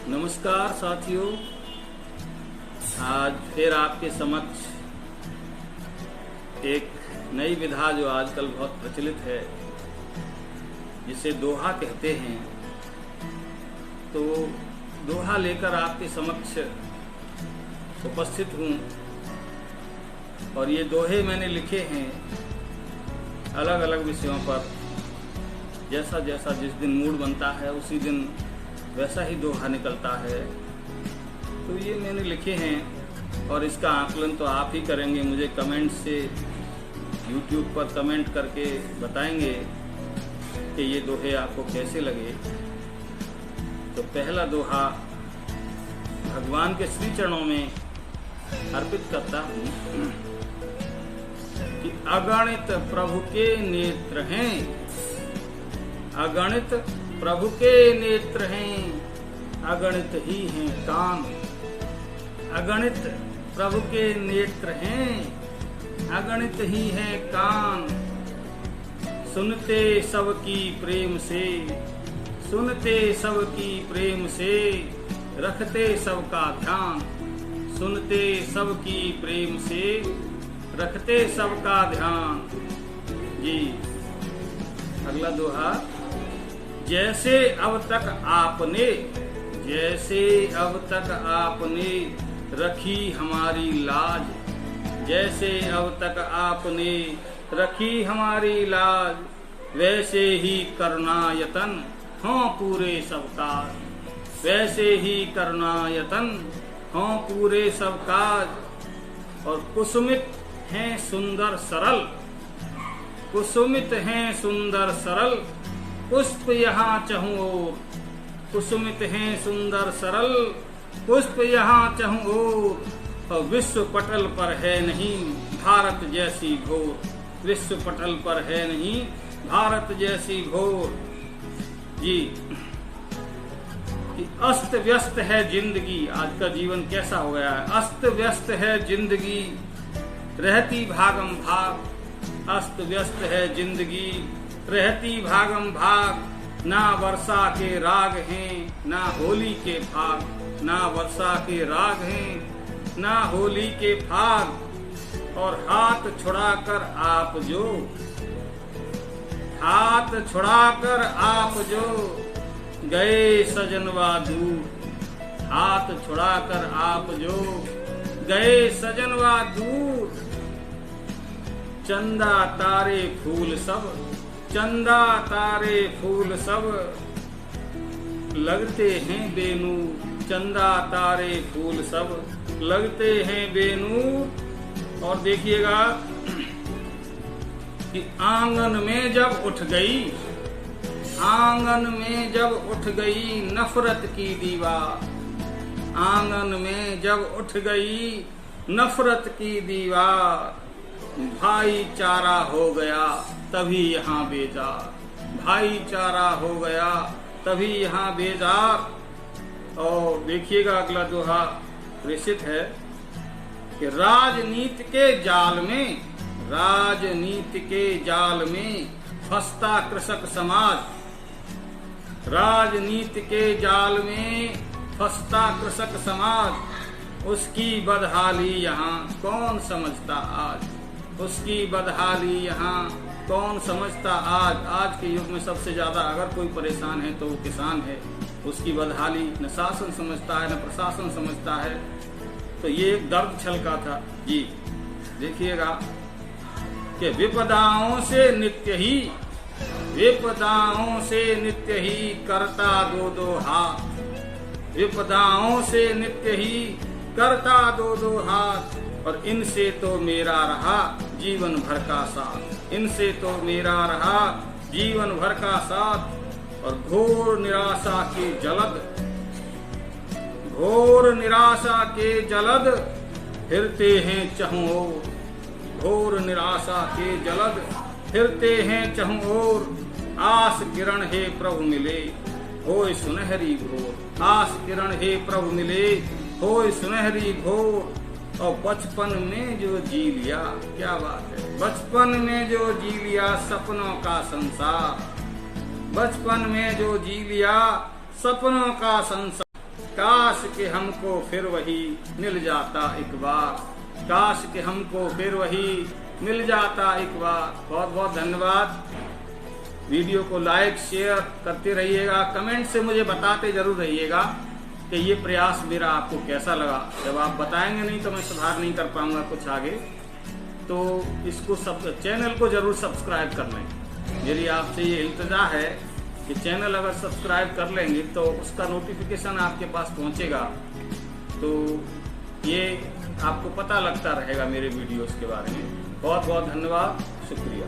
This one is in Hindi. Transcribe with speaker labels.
Speaker 1: नमस्कार साथियों, आज फिर आपके समक्ष एक नई विधा जो आजकल बहुत प्रचलित है, जिसे दोहा कहते हैं। तो दोहा लेकर आपके समक्ष उपस्थित हूँ और ये दोहे मैंने लिखे हैं अलग अलग विषयों पर। जैसा जैसा जिस दिन मूड बनता है उसी दिन वैसा ही दोहा निकलता है। तो ये मैंने लिखे हैं और इसका आकलन तो आप ही करेंगे। मुझे कमेंट से YouTube पर कमेंट करके बताएंगे कि ये दोहे आपको कैसे लगे। तो पहला दोहा भगवान के श्री चरणों में अर्पित करता हूँ कि अगणित प्रभु के नेत्र हैं, अगणित प्रभु के नेत्र हैं, अगणित ही हैं कान। अगणित प्रभु के नेत्र हैं, अगणित ही हैं कान। सुनते सबकी प्रेम से, सुनते सबकी प्रेम से, रखते सबका ध्यान। सुनते सबकी प्रेम से, रखते सबका ध्यान। जी अगला दोहा। जैसे अब तक आपने, जैसे अब तक आपने रखी हमारी लाज, जैसे अब तक आपने रखी हमारी लाज, वैसे ही करना यतन हों पूरे सब काज। वैसे ही करना यतन हों पूरे सब काज। और कुसुमित हैं सुंदर सरल, कुसुमित हैं सुंदर सरल, पुष्प यहाँ चहु ओर। कुसुमित हैं सुंदर सरल, पुष्प यहाँ चहु ओर। और विश्व पटल पर है नहीं भारत जैसी घोर। विश्व पटल पर है नहीं भारत जैसी घोर। जी कि अस्त व्यस्त है जिंदगी। आज का जीवन कैसा हो गया है? अस्त व्यस्त है जिंदगी, रहती भागम भाग। अस्त व्यस्त है जिंदगी, रहती भागम भाग। ना वर्षा के राग हैं, ना होली के फाग। ना वर्षा के राग हैं, ना होली के फाग। और हाथ छुड़ाकर आप जो, हाथ छुड़ाकर आप जो गए सजनवा दूर। हाथ छुड़ाकर आप जो गए सजनवा दूर। चंदा तारे फूल सब, चंदा तारे फूल सब, लगते हैं बेनूर। चंदा तारे फूल सब, लगते हैं बेनूर। और देखिएगा कि आंगन में जब उठ गई, आंगन में जब उठ गई नफरत की दीवार। आंगन में जब उठ गई नफरत की दीवार। भाईचारा हो गया तभी यहाँ बेजार। भाईचारा हो गया तभी यहाँ बेजार। और देखिएगा अगला दोहा प्रेषित है कि राजनीति के जाल में, राजनीति के जाल में फंसता कृषक समाज। राजनीति के जाल में फंसता कृषक समाज। उसकी बदहाली यहाँ कौन समझता आज। उसकी बदहाली यहाँ कौन समझता आज। आज के युग में सबसे ज्यादा अगर कोई परेशान है तो वो किसान है। उसकी बदहाली न शासन समझता है न प्रशासन समझता है। तो ये एक दर्द छलका था। जी देखिएगा कि विपदाओं से नित्य ही, विपदाओं से नित्य ही करता दो दो हाथ। विपदाओं से नित्य ही करता दो दो हाथ। और इनसे तो मेरा रहा जीवन भर का साथ। इनसे तो मेरा रहा जीवन भर का साथ। और घोर निराशा के जलद, घोर निराशा के जलद फिरते हैं चहुं ओर। घोर निराशा के जलद फिरते हैं चहुं ओर। आस किरण हे प्रभु मिले होय सुनहरी घोर। आस किरण हे प्रभु मिले होय सुनहरी घोर। और बचपन में जो जी लिया, क्या बात है, बचपन में जो जी लिया सपनों का संसार। बचपन में जो जी लिया सपनों का संसार। काश के हमको फिर वही मिल जाता एक बार, काश के हमको फिर वही मिल जाता एक बार। बहुत बहुत धन्यवाद। वीडियो को लाइक शेयर करते रहिएगा, कमेंट से मुझे बताते जरूर रहिएगा कि ये प्रयास मेरा आपको कैसा लगा। जब आप बताएंगे नहीं तो मैं सुधार नहीं कर पाऊंगा कुछ आगे। तो इसको चैनल को जरूर सब्सक्राइब कर लें। मेरी आपसे ये इल्तिजा है कि चैनल अगर सब्सक्राइब कर लेंगे तो उसका नोटिफिकेशन आपके पास पहुंचेगा, तो ये आपको पता लगता रहेगा मेरे वीडियोस के बारे में। बहुत बहुत धन्यवाद, शुक्रिया।